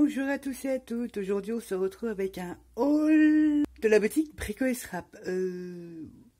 Bonjour à tous et à toutes, aujourd'hui on se retrouve avec un haul de la boutique Brico et Scrap.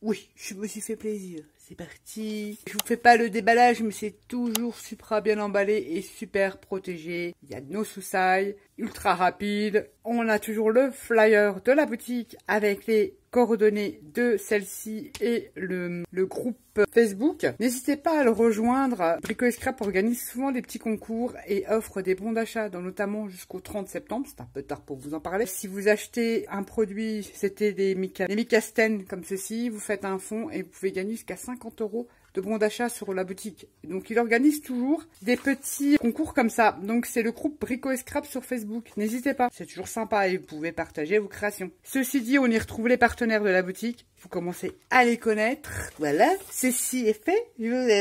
Oui, je me suis fait plaisir, c'est parti. Je vous fais pas le déballage, mais c'est toujours super bien emballé et super protégé. Il y a no sous-sailles, ultra rapide. On a toujours le flyer de la boutique avec les coordonnées de celle-ci et le groupe Facebook. N'hésitez pas à le rejoindre. Brico et Scrap organise souvent des petits concours et offre des bons d'achat, notamment jusqu'au 30 septembre. C'est un peu tard pour vous en parler. Si vous achetez un produit, c'était des Mica Sten comme ceci, vous faites un fonds et vous pouvez gagner jusqu'à 50 € de bons d'achat sur la boutique. Donc il organise toujours des petits concours comme ça. Donc c'est le groupe Brico et Scrap sur Facebook. N'hésitez pas, c'est toujours sympa et vous pouvez partager vos créations. Ceci dit, on y retrouve les partenaires de la boutique. Vous commencez à les connaître. Voilà, ceci est fait.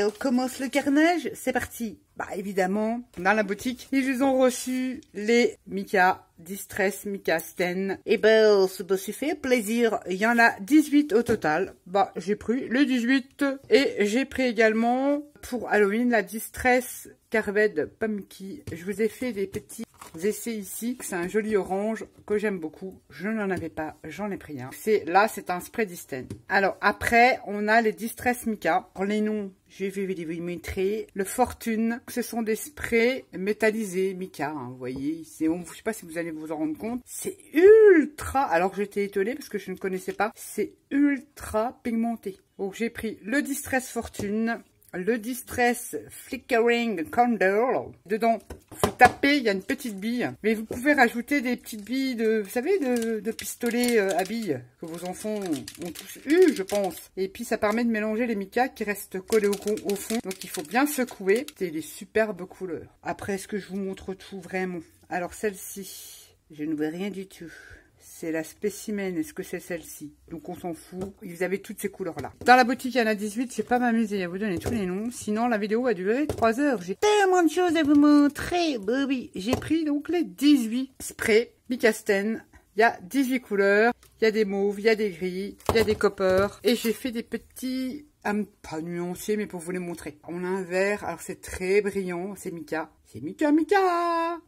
On commence le carnage. C'est parti. Bah évidemment, dans la boutique, ils ont reçu les Mica Distress Mica Sten. Et ben, ça me fait plaisir. Il y en a 18 au total. Bah, j'ai pris le 18. Et j'ai pris également, pour Halloween, la Distress Carved Pumpkin. Je vous ai fait des petits essais ici. C'est un joli orange que j'aime beaucoup. Je n'en avais pas, j'en ai pris un. Là, c'est un spray Disten. Alors, après, on a les Distress Mica. Pour les noms, je vais vous montrer. Le Fortune, ce sont des sprays métallisés Mica, hein, vous voyez. Je ne sais pas si vous allez vous en rendre compte. C'est ultra, alors j'étais étonnée parce que je ne connaissais pas. C'est ultra pigmenté. Donc j'ai pris le Distress Fortune, le Distress Flickering Candle. Dedans, vous tapez, il y a une petite bille. Mais vous pouvez rajouter des petites billes de, vous savez, de pistolet à billes que vos enfants ont tous eu, je pense. Et puis, ça permet de mélanger les micas qui restent collés au fond. Donc, il faut bien secouer. C'est des superbes couleurs. Après, est-ce que je vous montre tout vraiment? Alors, celle-ci, je ne vois rien du tout. C'est la spécimen, est-ce que c'est celle-ci? Donc on s'en fout, vous avez toutes ces couleurs-là. Dans la boutique, il y en a 18, je vais pas m'amuser à vous donner tous les noms, sinon la vidéo va durer 3 heures. J'ai tellement de choses à vous montrer. Bah oui, j'ai pris donc les 18 sprays Mica Sten. Il y a 18 couleurs, il y a des mauves, il y a des gris, il y a des coppers. Et j'ai fait des petits, pas nuancés, mais pour vous les montrer. On a un vert, alors c'est très brillant, c'est Mica. C'est Mica.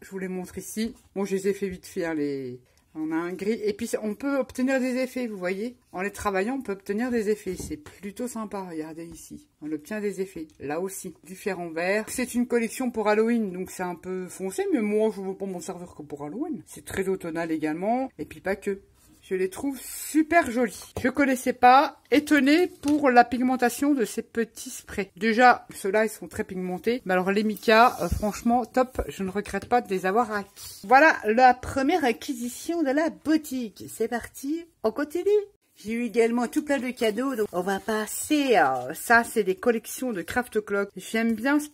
Je vous les montre ici. Bon, je les ai fait vite fait, hein, on a un gris. Et puis, on peut obtenir des effets, vous voyez. En les travaillant, on peut obtenir des effets. C'est plutôt sympa. Regardez ici. On obtient des effets. Là aussi. Différents verts. C'est une collection pour Halloween. Donc, c'est un peu foncé. Mais moi, je ne veux pas m'en servir que pour Halloween. C'est très automnal également. Et puis, pas que. Je les trouve super jolis. Je connaissais pas. Étonnée pour la pigmentation de ces petits sprays. Déjà, ceux-là, ils sont très pigmentés. Mais alors, les Mica, franchement, top. Je ne regrette pas de les avoir acquis. Voilà la première acquisition de la boutique. C'est parti. On continue. J'ai eu également tout plein de cadeaux, donc on va passer à ça, c'est des collections de Craft Clock. J'aime bien ces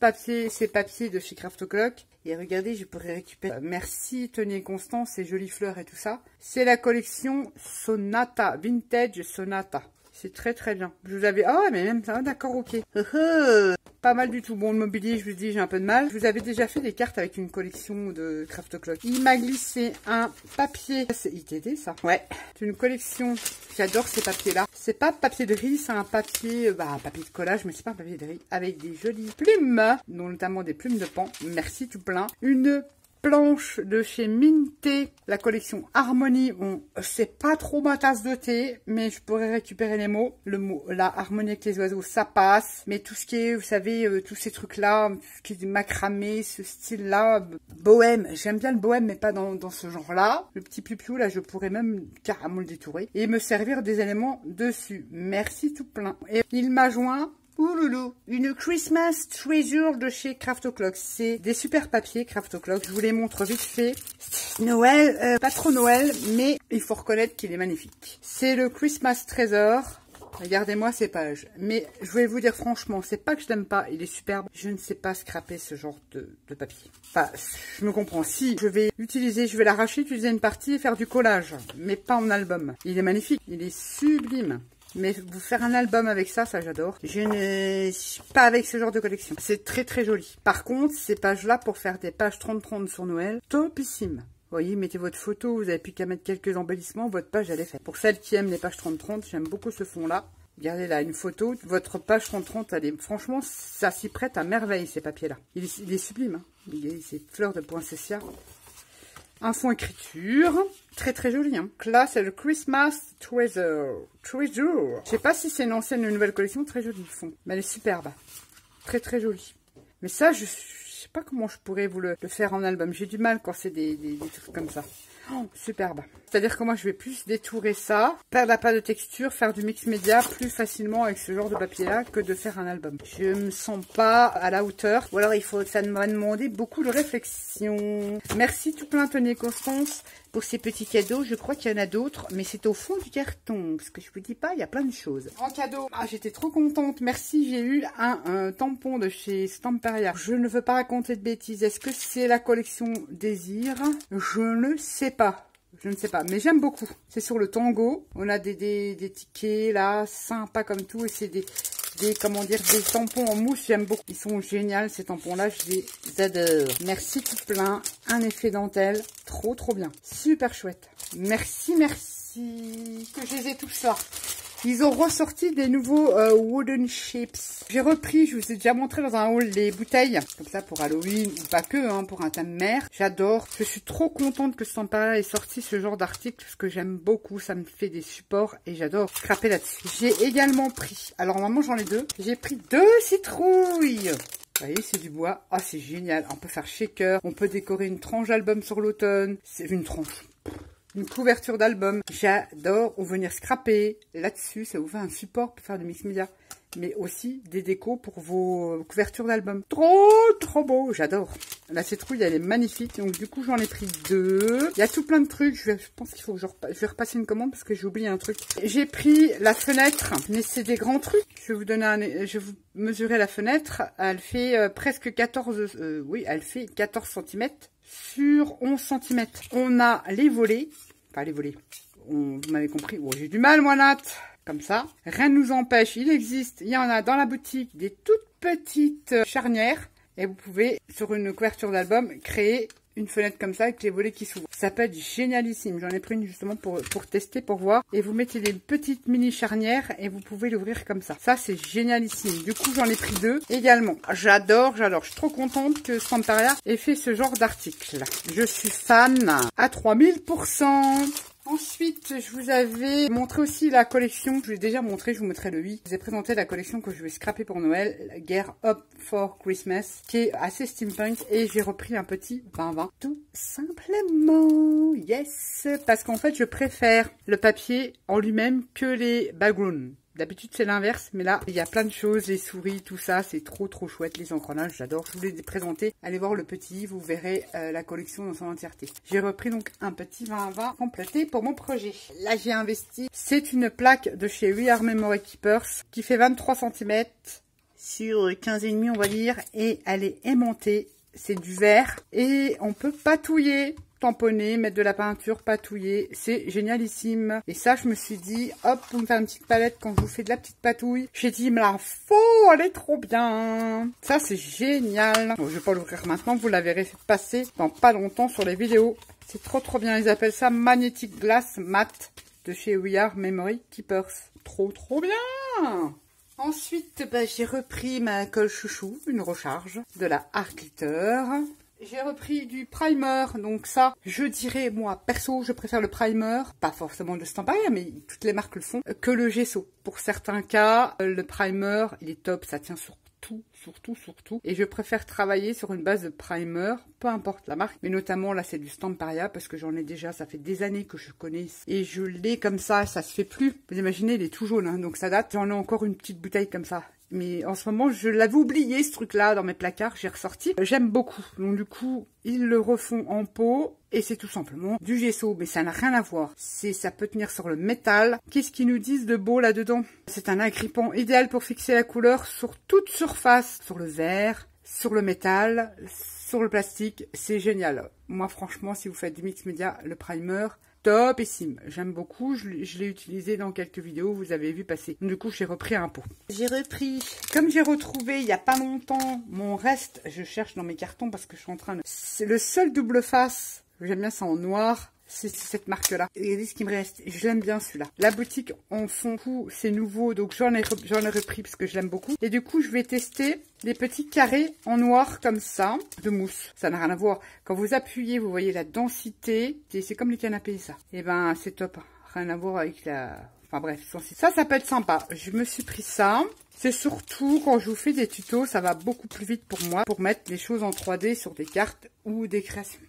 papiers de chez Craft Clock. Et regardez, je pourrais récupérer. Merci Tony et Constance, ces jolies fleurs et tout ça. C'est la collection Sonata, Vintage Sonata. C'est très très bien. Je vous avais... Ah mais même ça, d'accord, ok. Pas mal du tout. Bon, le mobilier, je vous dis, j'ai un peu de mal. Je vous avais déjà fait des cartes avec une collection de Craft Clock. Il m'a glissé un papier. C'est ITD, ça? Ouais. C'est une collection. J'adore ces papiers-là. C'est pas papier de riz, c'est un papier... un papier de collage, mais c'est pas un papier de riz. Avec des jolies plumes, dont notamment des plumes de pan. Merci tout plein. Une planche de chez Minté, la collection Harmonie. Bon, c'est pas trop ma tasse de thé, mais je pourrais récupérer les mots. Le mot, la harmonie avec les oiseaux, ça passe. Mais tout ce qui est, vous savez, tous ces trucs-là, ce qui est du macramé, ce style-là, bohème. J'aime bien le bohème, mais pas dans ce genre-là. Le petit pupiou, là, je pourrais même carrément le détourer. Et me servir des éléments dessus. Merci tout plein. Et il m'a joint... Ouloulou, une Christmas Treasure de chez Craft Clock. C'est des super papiers Craft Clock. Je vous les montre vite fait. Noël, pas trop Noël, mais il faut reconnaître qu'il est magnifique. C'est le Christmas Treasure. Regardez-moi ces pages. Mais je vais vous dire franchement, c'est pas que je l'aime pas, il est superbe. Je ne sais pas scraper ce genre de papier. Enfin, je me comprends. Si je vais l'utiliser, je vais l'arracher, utiliser une partie et faire du collage. Mais pas en album. Il est magnifique, il est sublime. Mais vous faire un album avec ça, ça j'adore. Je ne suis pas avec ce genre de collection. C'est très très joli. Par contre, ces pages-là, pour faire des pages 30-30 sur Noël, topissime. Vous voyez, mettez votre photo, vous avez plus qu'à mettre quelques embellissements, votre page elle est faite. Pour celles qui aiment les pages 30-30, j'aime beaucoup ce fond-là. Regardez là, une photo, votre page 30-30, elle est... franchement, ça s'y prête à merveille ces papiers-là. Il est sublime, hein. C'est fleurs de poinsettia. Un fond écriture. Très très joli. Hein. Là, c'est le Christmas Treasure. Treasure. Je sais pas si c'est une ancienne ou une nouvelle collection. Très joli le fond. Mais elle est superbe. Très très jolie. Mais ça, je sais pas comment je pourrais vous le faire en album. J'ai du mal quand c'est des trucs comme ça. Oh, superbe. C'est-à-dire que moi, je vais plus détourer ça, perdre la pâte de texture, faire du mix média plus facilement avec ce genre de papier-là que de faire un album. Je me sens pas à la hauteur. Ou alors, ça m'a demandé beaucoup de réflexion. Merci tout plein, Tony et Constance, pour ces petits cadeaux. Je crois qu'il y en a d'autres, mais c'est au fond du carton. Parce que je vous dis pas, il y a plein de choses. En cadeau, j'étais trop contente. Merci, j'ai eu un tampon de chez Stamperia. Je ne veux pas raconter de bêtises. Est-ce que c'est la collection Désir? Je ne sais pas. Je ne sais pas, mais j'aime beaucoup. C'est sur le Tango. On a des tickets là, sympas comme tout. Et c'est des tampons en mousse. J'aime beaucoup. Ils sont géniaux, ces tampons-là. Je les adore. Merci tout plein. Un effet dentelle. Trop, trop bien. Super chouette. Merci, merci. Que je les ai tous là. Ils ont ressorti des nouveaux wooden chips. J'ai repris, je vous ai déjà montré dans un haul, les bouteilles. Comme ça pour Halloween, ou pas que, hein, pour un thème mer. J'adore. Je suis trop contente que Stamperia ait sorti ce genre d'article. Parce que j'aime beaucoup. Ça me fait des supports et j'adore scraper là-dessus. J'ai également pris, alors normalement j'en ai deux. J'ai pris 2 citrouilles. Vous voyez, c'est du bois. Ah, c'est génial. On peut faire shaker. On peut décorer une tranche d'album sur l'automne. C'est une tranche. Une couverture d'album. J'adore. Ou venir scraper là-dessus. Ça vous fait un support pour faire du mix média. Mais aussi des décos pour vos couvertures d'album. Trop, trop beau. J'adore. La citrouille, elle est magnifique. Donc, du coup, j'en ai pris 2. Il y a tout plein de trucs. Je pense qu'il faut que je vais repasser une commande parce que j'ai oublié un truc. J'ai pris la fenêtre. Mais c'est des grands trucs. Je vais vous donner je vais vous mesurer la fenêtre. Elle fait presque 14... oui, elle fait 14 cm sur 11 cm. On a les volets. Enfin, les volets. Vous m'avez compris. Oh, j'ai du mal, moi, Nat. Comme ça. Rien ne nous empêche. Il existe. Il y en a dans la boutique des toutes petites charnières. Et vous pouvez, sur une couverture d'album, créer une fenêtre comme ça avec les volets qui s'ouvrent. Ça peut être génialissime. J'en ai pris une justement pour tester, pour voir. Et vous mettez des petites mini charnières et vous pouvez l'ouvrir comme ça. Ça, c'est génialissime. Du coup, j'en ai pris 2 également. J'adore, j'adore. Je suis trop contente que Stamperia ait fait ce genre d'article. Je suis fan à 3000%. Ensuite, je vous avais montré aussi la collection. Je vous l'ai déjà montré, je vous mettrai le 8. Je vous ai présenté la collection que je vais scraper pour Noël, la Gear Up for Christmas, qui est assez steampunk. Et j'ai repris un petit 20-20, tout simplement. Yes, parce qu'en fait, je préfère le papier en lui-même que les backgrounds. D'habitude, c'est l'inverse, mais là, il y a plein de choses, les souris, tout ça, c'est trop, trop chouette, les engrenages, j'adore. Je vous les ai présentés. Allez voir le petit, vous verrez la collection dans son entièreté. J'ai repris donc un petit 20-20 complété pour mon projet. Là, j'ai investi. C'est une plaque de chez We Are Memory Keepers qui fait 23 cm sur 15,5, on va dire, et elle est aimantée. C'est du verre et on peut patouiller. Tamponner, mettre de la peinture, patouiller, c'est génialissime. Et ça, je me suis dit, hop, pour me faire une petite palette quand je vous fais de la petite patouille, j'ai dit, il me la faut, elle est trop bien. Ça, c'est génial. Bon, je vais pas l'ouvrir maintenant, vous la verrez passer dans pas longtemps sur les vidéos. C'est trop, trop bien. Ils appellent ça Magnetic Glass Matte de chez We Are Memory Keepers. Trop, trop bien. Ensuite, j'ai repris ma colle chouchou, une recharge de la Art Glitter. J'ai repris du primer, donc ça, je dirais, moi, perso, je préfère le primer, pas forcément de Stamperia, mais toutes les marques le font, que le gesso. Pour certains cas, le primer, il est top, ça tient sur tout, surtout. Et je préfère travailler sur une base de primer, peu importe la marque, mais notamment, là, c'est du Stamperia, parce que j'en ai déjà, ça fait des années que je connais, et je l'ai comme ça se fait plus. Vous imaginez, il est tout jaune, hein, donc ça date. J'en ai encore une petite bouteille comme ça. Mais en ce moment, je l'avais oublié, ce truc-là, dans mes placards. J'ai ressorti. J'aime beaucoup. Donc, du coup, ils le refont en pot. Et c'est tout simplement du gesso. Mais ça n'a rien à voir. Ça peut tenir sur le métal. Qu'est-ce qu'ils nous disent de beau là-dedans? C'est un agrippant idéal pour fixer la couleur sur toute surface. Sur le verre, sur le métal, sur le plastique. C'est génial. Moi, franchement, si vous faites du mix média, le primer... topissime, j'aime beaucoup, je l'ai utilisé dans quelques vidéos, vous avez vu passer. Du coup, j'ai repris un pot. J'ai repris, comme j'ai retrouvé il n'y a pas longtemps mon reste, je cherche dans mes cartons parce que je suis en train de... C'est le seul double face, j'aime bien ça en noir, c'est cette marque-là. Et regardez ce qui me reste. Je l'aime bien celui-là. La boutique en fond, c'est nouveau, donc j'en ai repris parce que je l'aime beaucoup. Et du coup, je vais tester les petits carrés en noir comme ça, de mousse. Ça n'a rien à voir. Quand vous appuyez, vous voyez la densité. C'est comme les canapés, ça. Et ben, c'est top. Rien à voir avec la... Enfin bref, ça peut être sympa. Je me suis pris ça. C'est surtout quand je vous fais des tutos, ça va beaucoup plus vite pour moi pour mettre les choses en 3D sur des cartes ou des créations.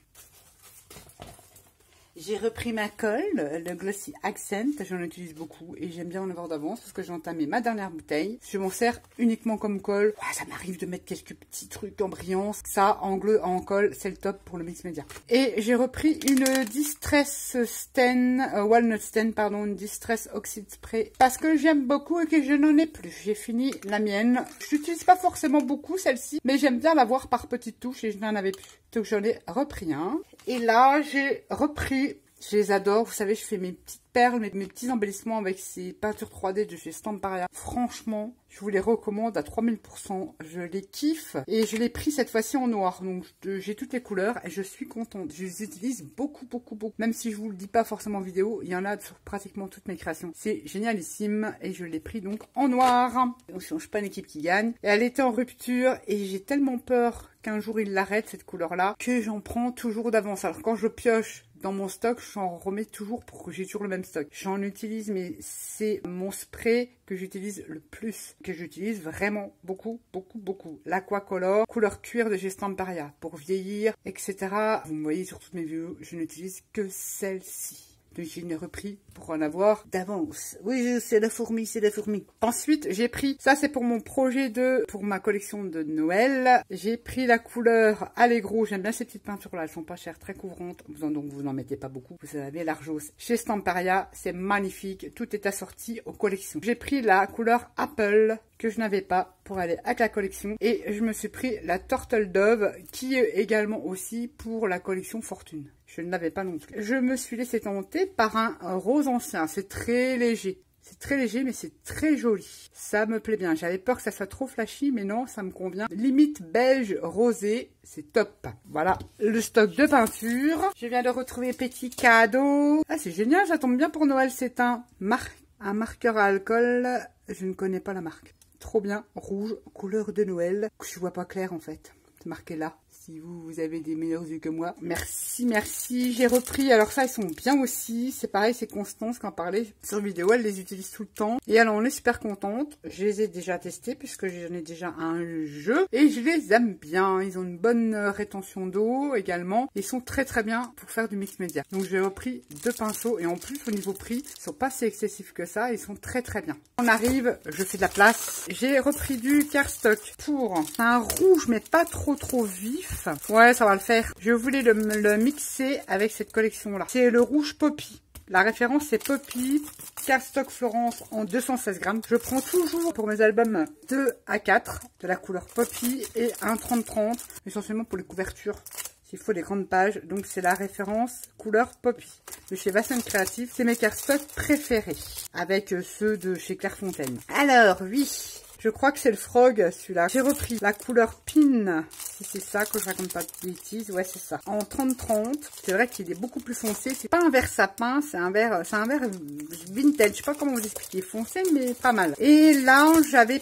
J'ai repris ma colle, le Glossy Accent, j'en utilise beaucoup et j'aime bien en avoir d'avance parce que j'ai entamé ma dernière bouteille. Je m'en sers uniquement comme colle. Ouais, ça m'arrive de mettre quelques petits trucs en brillance. Ça, en gleu, en colle, c'est le top pour le mix média. Et j'ai repris une Distress Walnut Stain, pardon, une Distress Oxide Spray parce que j'aime beaucoup et que je n'en ai plus. J'ai fini la mienne. Je n'utilise pas forcément beaucoup celle-ci, mais j'aime bien l'avoir par petites touches et je n'en avais plus. Donc j'en ai repris un. Et là, j'ai repris, je les adore, vous savez, je fais mes petites perles, mes petits embellissements avec ces peintures 3D de chez Stamparia. Franchement, je vous les recommande à 3000%, je les kiffe. Et je l'ai pris cette fois-ci en noir, donc j'ai toutes les couleurs et je suis contente. Je les utilise beaucoup. Même si je vous le dis pas forcément en vidéo, il y en a sur pratiquement toutes mes créations. C'est génialissime et je l'ai pris donc en noir. On ne change pas l'équipe qui gagne. Et elle était en rupture et j'ai tellement peur qu'un jour il l'arrête cette couleur-là que j'en prends toujours d'avance. Alors quand je pioche dans mon stock, j'en remets toujours pour que j'ai toujours le même stock. J'en utilise, mais c'est mon spray que j'utilise le plus, que j'utilise vraiment beaucoup. L'Aquacolor, couleur cuir de chez Stamparia, pour vieillir, etc. Vous me voyez sur toutes mes vidéos, je n'utilise que celle-ci. Donc j'ai une repris pour en avoir d'avance. Oui, c'est la fourmi. Ensuite, j'ai pris, ça c'est pour mon projet pour ma collection de Noël. J'ai pris la couleur Allegro. J'aime bien ces petites peintures là, elles sont pas chères, très couvrantes. Donc vous n'en mettez pas beaucoup, vous avez l'argos. Chez Stamparia, c'est magnifique, tout est assorti aux collections. J'ai pris la couleur Apple, que je n'avais pas pour aller avec la collection. Et je me suis pris la Turtle Dove, qui est également aussi pour la collection Fortune. Je ne l'avais pas non plus. Je me suis laissé tenter par un rose ancien. C'est très léger. C'est très léger, mais c'est très joli. Ça me plaît bien. J'avais peur que ça soit trop flashy, mais non, ça me convient. Limite beige rosé, c'est top. Voilà le stock de peinture. Je viens de retrouver petit cadeau. Ah, c'est génial, ça tombe bien pour Noël. C'est un marqueur à alcool. Je ne connais pas la marque. Trop bien. Rouge, couleur de Noël. Je vois pas clair en fait. C'est marqué là. Si vous avez des meilleurs yeux que moi. Merci. J'ai repris. Alors ça, ils sont bien aussi. C'est pareil, c'est Constance qui en parlait sur vidéo. Elle les utilise tout le temps. Et alors, on est super contente. Je les ai déjà testés puisque j'en ai déjà un jeu. Et je les aime bien. Ils ont une bonne rétention d'eau également. Ils sont très bien pour faire du mix média. Donc, j'ai repris 2 pinceaux. Et en plus, au niveau prix, ils sont pas si excessifs que ça. Ils sont très bien. On arrive. Je fais de la place. J'ai repris du cardstock pour un rouge, mais pas trop vif. Ouais, ça va le faire. Je voulais le mixer avec cette collection-là. C'est le rouge Poppy. La référence, c'est Poppy, cardstock Florence en 216 grammes. Je prends toujours pour mes albums 2 à 4 de la couleur Poppy et un 30-30, essentiellement pour les couvertures. S'il faut des grandes pages. Donc, c'est la référence couleur Poppy de chez Vassen Creative. C'est mes cardstocks préférés avec ceux de chez Clairefontaine. Alors, oui. Je crois que c'est le Frog, celui-là. J'ai repris la couleur Pin, si c'est ça, que je raconte pas de bêtises. Ouais, c'est ça. En 30-30. C'est vrai qu'il est beaucoup plus foncé. C'est pas un vert sapin, c'est un vert vintage. Je sais pas comment vous expliquer. Foncé, mais pas mal. Et là,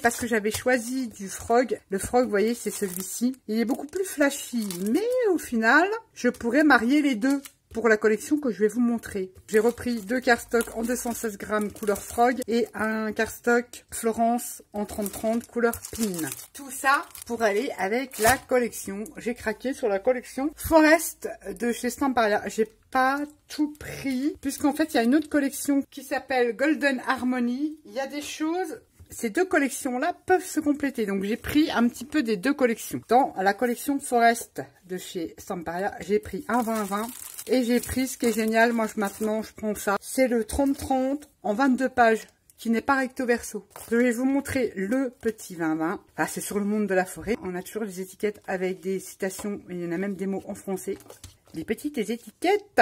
parce que j'avais choisi du Frog. Le Frog, vous voyez, c'est celui-ci. Il est beaucoup plus flashy. Mais au final, je pourrais marier les deux pour la collection que je vais vous montrer. J'ai repris 2 cardstocks en 216 grammes couleur Frog et un cardstock Florence en 30-30 couleur Pin. Tout ça pour aller avec la collection. J'ai craqué sur la collection Forest de chez Stamparia. J'ai pas tout pris puisqu'en fait il y a une autre collection qui s'appelle Golden Harmony. Il y a des choses... Ces 2 collections-là peuvent se compléter. Donc, j'ai pris un petit peu des 2 collections. Dans la collection Forest de chez Stamparia, j'ai pris un 20-20. Et j'ai pris, ce qui est génial, moi maintenant je prends ça. C'est le 30-30 en 22 pages, qui n'est pas recto verso. Je vais vous montrer le petit 20-20. Ah, c'est sur le monde de la forêt. On a toujours les étiquettes avec des citations. Il y en a même des mots en français. Les petites étiquettes.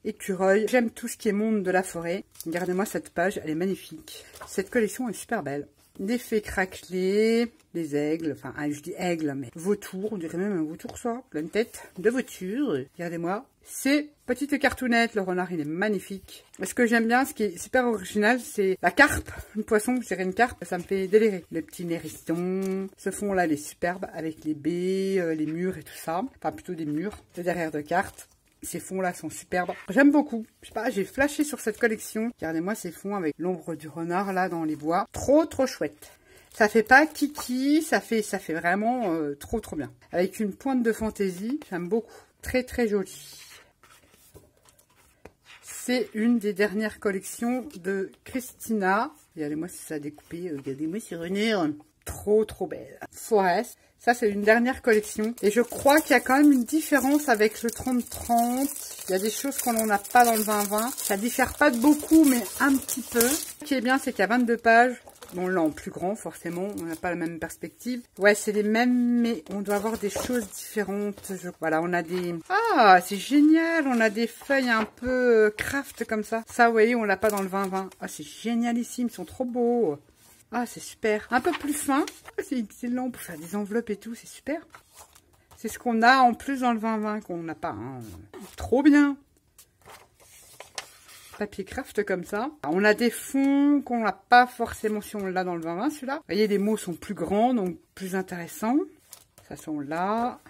Écureuil. J'aime tout ce qui est monde de la forêt. Regardez-moi cette page, elle est magnifique. Cette collection est super belle. des fées craquelées, des aigles, enfin je dis aigle, mais vautour, on dirait même un vautour ça, pleine tête de voiture. Regardez-moi, c'est petite cartoonnette, le renard il est magnifique. Ce que j'aime bien, ce qui est super original, c'est la carpe, une poisson, je dirais une carpe, ça me fait délirer. Le petit nérisson, ce fond là il est superbe avec les baies, les murs et tout ça, enfin plutôt des murs, le derrière de cartes. Ces fonds-là sont superbes. J'aime beaucoup. Je sais pas, j'ai flashé sur cette collection. Regardez-moi ces fonds avec l'ombre du renard là dans les bois. Trop chouette. Ça fait pas kiki, ça fait vraiment trop bien. Avec une pointe de fantaisie, j'aime beaucoup. Très joli. C'est une des dernières collections de Christina. Regardez-moi si ça a découpé. Regardez-moi si renard. Trop belle. Forest. Ça, c'est une dernière collection. Et je crois qu'il y a quand même une différence avec le 30-30. Il y a des choses qu'on n'en a pas dans le 20-20. Ça diffère pas de beaucoup, mais un petit peu. Ce qui est bien, c'est qu'il y a 22 pages. Bon, là, en plus grand, forcément. On n'a pas la même perspective. Ouais, c'est les mêmes, mais on doit avoir des choses différentes. Voilà, on a des... Ah, c'est génial. On a des feuilles un peu craft comme ça. Ça, vous voyez, on l'a pas dans le 20-20. Ah, c'est génialissime. Ils sont trop beaux. Ah, c'est super. Un peu plus fin. C'est excellent pour faire des enveloppes et tout. C'est super. C'est ce qu'on a en plus dans le 20-20 qu'on n'a pas. Hein. Trop bien. Papier craft comme ça. On a des fonds qu'on n'a pas forcément si on l'a dans le 20-20 celui-là. Vous voyez, les mots sont plus grands, donc plus intéressants. Ça sont là.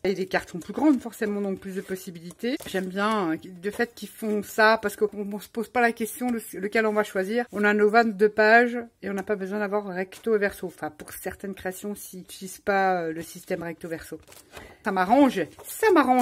Et les cartes sont plus grandes forcément, donc plus de possibilités. J'aime bien le fait qu'ils font ça parce qu'on ne se pose pas la question lequel on va choisir. On a nos 22 pages et on n'a pas besoin d'avoir recto et verso. Enfin, pour certaines créations, s'ils n'utilisent pas le système recto verso. Ça m'arrange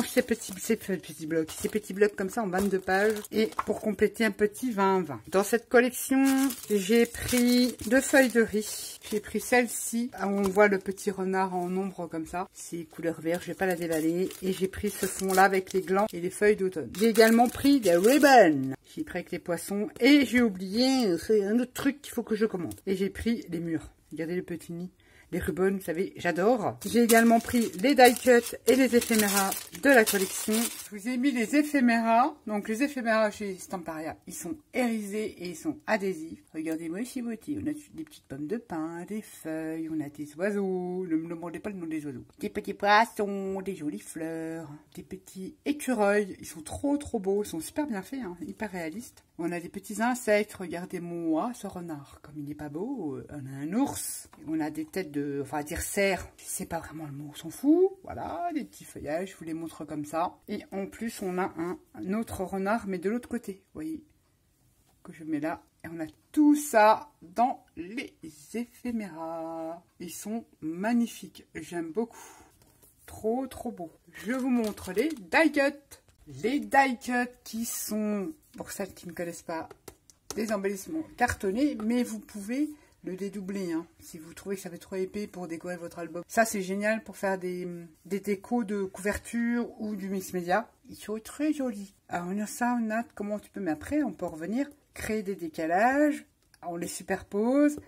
ces petits blocs comme ça en 22 pages. Et pour compléter un petit 20-20. Dans cette collection, j'ai pris 2 feuilles de riz. J'ai pris celle-ci. On voit le petit renard en ombre comme ça. C'est couleur vert, je vais pas la dévaler. Et j'ai pris ce fond-là avec les glands et les feuilles d'automne. J'ai également pris des ribbons. J'ai pris avec les poissons. Et j'ai oublié, c'est un autre truc qu'il faut que je commande. Et j'ai pris les murs. Regardez le petit nid. Les ribbons, vous savez, j'adore. J'ai également pris les die cuts et les éphéméras de la collection. Je vous ai mis les éphéméras. Donc les éphéméras chez Stamparia, ils sont hérisés et ils sont adhésifs. Regardez-moi si beauté. On a des petites pommes de pin, des feuilles, on a des oiseaux. Ne me demandez pas le nom des oiseaux. Des petits poissons, des jolies fleurs, des petits écureuils. Ils sont trop beaux. Ils sont super bien faits, hein, hyper réalistes. On a des petits insectes. Regardez-moi ce renard. Comme il n'est pas beau, on a un ours. On a des têtes de... Enfin, dire cerf. C'est pas vraiment le mot, on s'en fout. Voilà, des petits feuillages. Je vous les montre comme ça. Et en plus, on a un autre renard, mais de l'autre côté. Vous voyez, que je mets là. Et on a tout ça dans les éphéméras. Ils sont magnifiques. J'aime beaucoup. Trop beau. Je vous montre les die cuts. Les die cuts qui sont, pour celles qui ne connaissent pas, des embellissements cartonnés, mais vous pouvez le dédoubler, hein, si vous trouvez que ça fait trop épais pour décorer votre album. Ça, c'est génial pour faire des décos de couverture ou du mix média. Ils sont très jolis. Alors, on a ça, on a comment tu peux, mais après, on peut revenir, créer des décalages, on les superpose,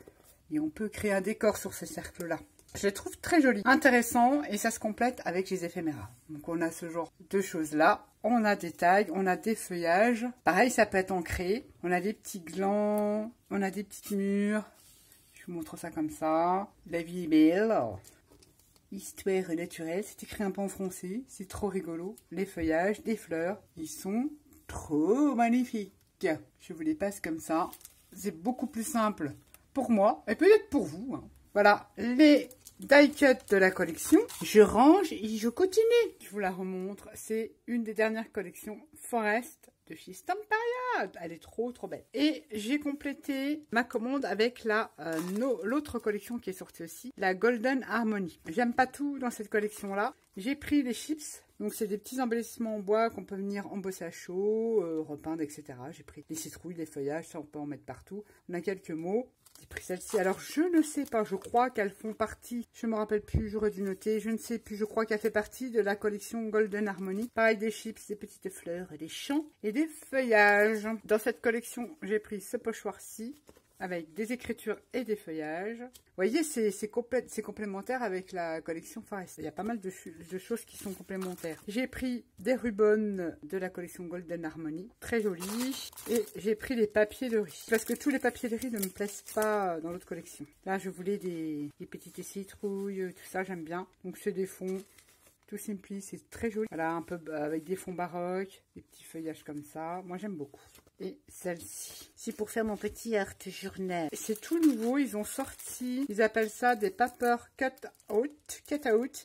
et on peut créer un décor sur ces cercles-là. Je les trouve très jolis, intéressants, et ça se complète avec les éphéméras. Donc, on a ce genre de choses-là. On a des tags, on a des feuillages. Pareil, ça peut être ancré. On a des petits glands, on a des petits murs. Je vous montre ça comme ça. La vie est belle. Histoire naturelle. C'est écrit un peu en français. C'est trop rigolo. Les feuillages, des fleurs. Ils sont trop magnifiques. Je vous les passe comme ça. C'est beaucoup plus simple pour moi. Et peut-être pour vous. Hein. Voilà. Les die cuts de la collection. Je range et je continue. Je vous la remontre. C'est une des dernières collections Forest de chez Stamparia. Elle est trop belle. Et j'ai complété ma commande avec l'autre collection qui est sortie aussi, la Golden Harmony. J'aime pas tout dans cette collection-là. J'ai pris les chips. Donc, c'est des petits embellissements en bois qu'on peut venir embosser à chaud, repeindre, etc. J'ai pris les citrouilles, les feuillages, ça on peut en mettre partout. On a quelques mots. J'ai pris celle-ci. Alors, je ne sais pas. Je crois qu'elles font partie. Je me rappelle plus. J'aurais dû noter. Je ne sais plus. Je crois qu'elle fait partie de la collection Golden Harmony. Pareil, des chips, des petites fleurs, et des champs et des feuillages. Dans cette collection, j'ai pris ce pochoir-ci. avec des écritures et des feuillages. Vous voyez, c'est complémentaire avec la collection Forest. Il y a pas mal de choses qui sont complémentaires. J'ai pris des rubans de la collection Golden Harmony, très jolis. Et j'ai pris des papiers de riz, parce que tous les papiers de riz ne me plaisent pas dans l'autre collection. Là, je voulais des petites citrouilles, tout ça, j'aime bien. Donc, c'est des fonds tout simpli, c'est très joli. Voilà, un peu avec des fonds baroques, des petits feuillages comme ça. Moi, j'aime beaucoup. Et celle-ci, c'est pour faire mon petit art journal. C'est tout nouveau, ils ont sorti, ils appellent ça des paper cut out.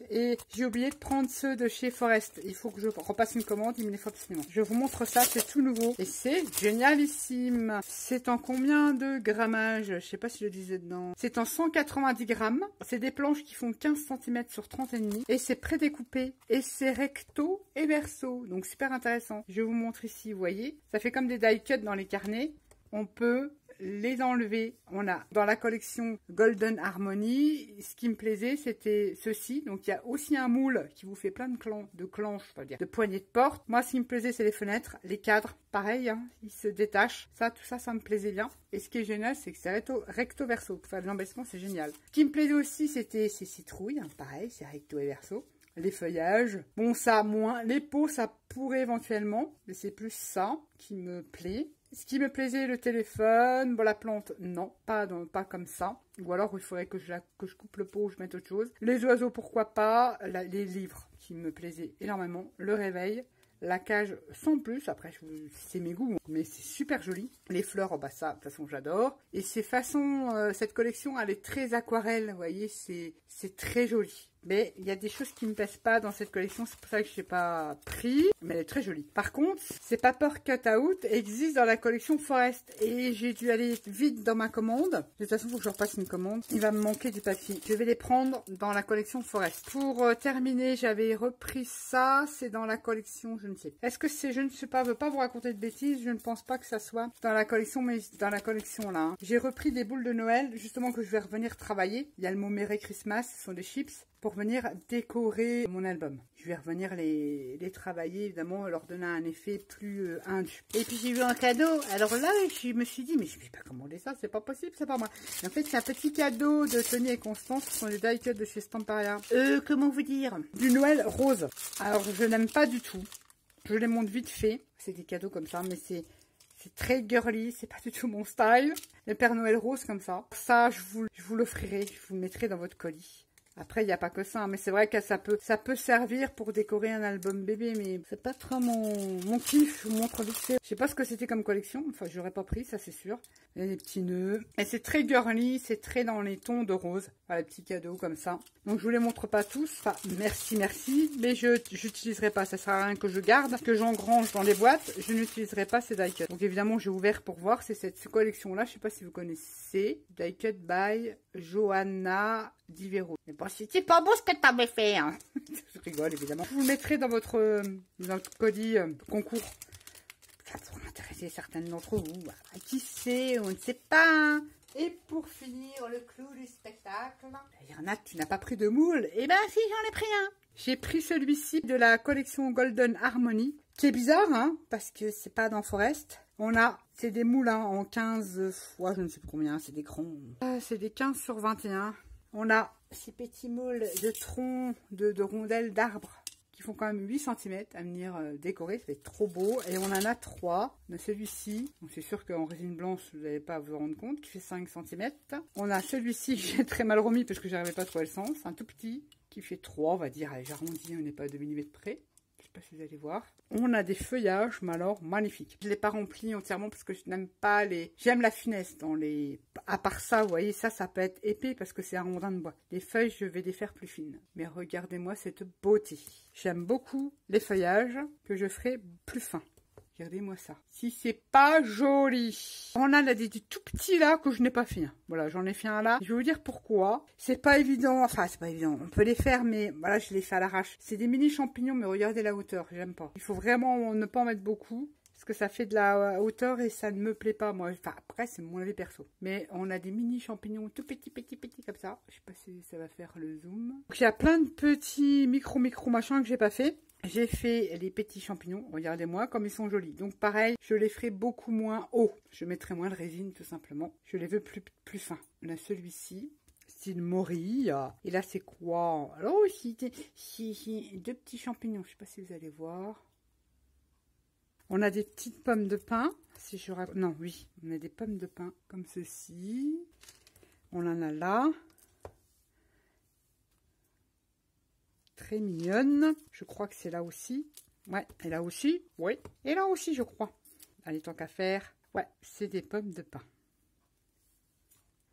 Et j'ai oublié de prendre ceux de chez Forest. Il faut que je repasse une commande, il me les faut absolument. Je vous montre ça, c'est tout nouveau. Et c'est génialissime. C'est en combien de grammage? Je sais pas si je le disais dedans. C'est en 190 grammes. C'est des planches qui font 15 cm sur 30,5. Et c'est prédécoupé. Et c'est recto et verso. Donc super intéressant. Je vous montre ici, vous voyez. Ça fait comme des die cut dans les carnets. On peut les enlever. On a dans la collection Golden Harmony, ce qui me plaisait, c'était ceci. Donc il y a aussi un moule qui vous fait plein de clenches, de poignées de porte. Moi, ce qui me plaisait, c'est les fenêtres, les cadres. Pareil, hein, ils se détachent. Ça, tout ça, ça me plaisait bien. Et ce qui est génial, c'est que c'est recto verso. Pour faire de l'embellissement, c'est génial. Ce qui me plaisait aussi, c'était ces citrouilles. Hein, pareil, c'est recto et verso. Les feuillages, bon ça moins, les peaux ça pourrait éventuellement, mais c'est plus ça qui me plaît. Ce qui me plaisait, le téléphone, bon la plante, non, pas comme ça. Ou alors il faudrait que je coupe le pot ou je mette autre chose. Les oiseaux, pourquoi pas, les livres qui me plaisaient énormément, le réveil. La cage sans plus, après c'est mes goûts, mais c'est super joli. Les fleurs, oh bah ça, de toute façon j'adore. Et ces façons, cette collection, elle est très aquarelle, vous voyez, c'est très joli. Mais il y a des choses qui me plaisent pas dans cette collection, c'est pour ça que je n'ai pas pris, mais elle est très jolie. Par contre, ces paper cut-out existent dans la collection Forest et j'ai dû aller vite dans ma commande. De toute façon, il faut que je repasse une commande. Il va me manquer du papier. Je vais les prendre dans la collection Forest. Pour terminer, j'avais repris ça, c'est dans la collection, je ne sais. Est-ce que c'est, je ne sais pas, je veux pas vous raconter de bêtises, je ne pense pas que ça soit dans la collection, mais dans la collection là. Hein. J'ai repris des boules de Noël, justement que je vais revenir travailler. Il y a le mot Merry Christmas, ce sont des chips. Pour venir décorer mon album. Je vais revenir les travailler, évidemment, leur donner un effet plus indu. Et puis j'ai eu un cadeau. Alors là, je me suis dit, mais je vais pas commander ça, c'est pas possible, c'est pas moi. Et en fait, c'est un petit cadeau de Tony et Constance. Ce sont des die cuts de chez Stamperia. Comment vous dire? Du Noël rose. Alors, je n'aime pas du tout. Je les montre vite fait. C'est des cadeaux comme ça, mais c'est très girly, c'est pas du tout mon style. Le Père Noël rose comme ça. Ça, je vous l'offrirai, je vous le mettrai dans votre colis. Après, il n'y a pas que ça, mais c'est vrai que ça peut servir pour décorer un album bébé, mais c'est pas trop mon kiff, je vous montre vite fait. Je sais pas ce que c'était comme collection, enfin, j'aurais pas pris, ça c'est sûr. Il y a des petits nœuds. Et c'est très girly, c'est très dans les tons de rose. Voilà, petits cadeaux comme ça. Donc, je vous les montre pas tous. Enfin, merci, mais j'utiliserai pas. Ça sert à rien que je garde, que j'engrange dans les boîtes. Je n'utiliserai pas ces die cuts. Donc, évidemment, j'ai ouvert pour voir. C'est cette collection-là. Je sais pas si vous connaissez. Die cut by Johanna Divero. Mais bon, c'était pas beau ce que t'avais fait, hein. Je rigole, évidemment. Je vous le mettrai dans dans le colis concours. Ça pourrait m'intéresser certaines d'entre vous. Qui sait, on ne sait pas, hein. Et pour finir, le clou du spectacle. Il y en a, tu n'as pas pris de moule. Eh ben si, j'en ai pris un. J'ai pris celui-ci de la collection Golden Harmony. Qui est bizarre, hein, parce que c'est pas dans Forest. C'est des moules, hein, en 15 fois, je ne sais plus combien, c'est des grands. C'est des 15 sur 21. On a ces petits moules de troncs, de rondelles d'arbres qui font quand même 8 cm à venir décorer. C'est trop beau. Et on en a 3. On a celui-ci. C'est sûr qu'en résine blanche, vous n'allez pas vous rendre compte, qui fait 5 cm. On a celui-ci, j'ai très mal remis parce que j'arrivais pas à trouver le sens. Un tout petit qui fait 3, on va dire. Allez, j'arrondis, on n'est pas à 2 mm près. Je sais pas si vous allez voir. On a des feuillages, mais alors magnifiques. Je ne l'ai pas rempli entièrement parce que je n'aime pas les... J'aime la finesse dans les... À part ça, vous voyez, ça peut être épais parce que c'est un rondin de bois. Les feuilles, je vais les faire plus fines. Mais regardez-moi cette beauté. J'aime beaucoup les feuillages que je ferai plus fins. Regardez-moi ça. Si c'est pas joli. On a là des tout petits là que je n'ai pas fait. Voilà, j'en ai fait un là. Je vais vous dire pourquoi. C'est pas évident. Enfin, c'est pas évident. On peut les faire, mais voilà, je les fais à l'arrache. C'est des mini champignons, mais regardez la hauteur. J'aime pas. Il faut vraiment ne pas en mettre beaucoup. parce que ça fait de la hauteur et ça ne me plaît pas, moi. Enfin, après, c'est mon avis perso. Mais on a des mini champignons tout petits comme ça. Je sais pas si ça va faire le zoom. Donc, il y a plein de petits micro machins que j'ai pas fait. J'ai fait les petits champignons, regardez-moi comme ils sont jolis. Donc pareil, je les ferai beaucoup moins hauts. Je mettrai moins de résine tout simplement. Je les veux plus fins. On a celui-ci, style morille. Et là c'est quoi? Alors aussi, deux petits champignons, je sais pas si vous allez voir. On a des petites pommes de pin. Si je non, oui, on a des pommes de pin comme ceci. On en a là. Très mignonne. Je crois que c'est là aussi. Ouais, et là aussi. Oui. Et là aussi, je crois. Allez, tant qu'à faire. Ouais, c'est des pommes de pin.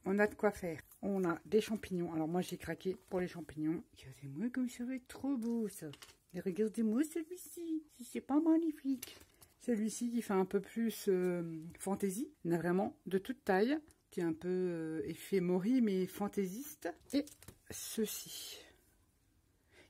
On a de quoi faire. On a des champignons. Alors moi, j'ai craqué pour les champignons. Regardez-moi comme ça va être trop beau, ça. Et regardez-moi celui-ci. Si c'est pas magnifique. Celui-ci qui fait un peu plus fantaisie. On a vraiment de toute taille. Qui est un peu effet mori, mais fantaisiste. Et ceci.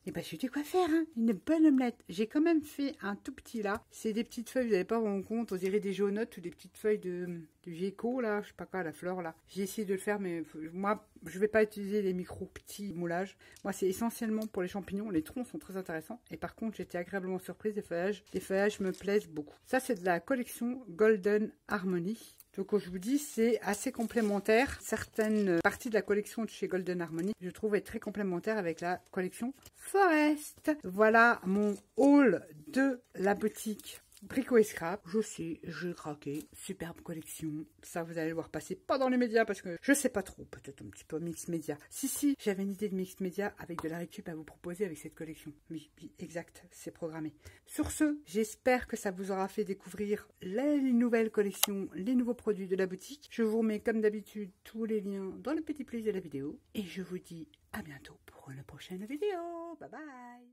Et bah, j'ai du quoi faire, hein. Une bonne omelette. J'ai quand même fait un tout petit là. C'est des petites feuilles, vous n'allez pas vous rendre compte, on dirait des jaunottes ou des petites feuilles de gecko là, je sais pas quoi, la fleur là. J'ai essayé de le faire, mais moi, je vais pas utiliser les micro petits moulages. Moi, c'est essentiellement pour les champignons. Les troncs sont très intéressants. Et par contre, j'étais agréablement surprise des feuillages. Les feuillages me plaisent beaucoup. Ça, c'est de la collection Golden Harmony. Donc, je vous dis, c'est assez complémentaire. Certaines parties de la collection de chez Golden Harmony, je trouve, est très complémentaire avec la collection Forest. Voilà mon haul de la boutique Brico et Scrap. Je sais, j'ai craqué. Superbe collection. Ça, vous allez le voir passer pas dans les médias parce que je sais pas trop. Peut-être un petit peu mix média. Si, j'avais une idée de mix média avec de la récup à vous proposer avec cette collection. Oui, exact. C'est programmé. Sur ce, j'espère que ça vous aura fait découvrir les nouvelles collections, les nouveaux produits de la boutique. Je vous remets comme d'habitude tous les liens dans le petit plus de la vidéo. Et je vous dis à bientôt pour une prochaine vidéo. Bye bye.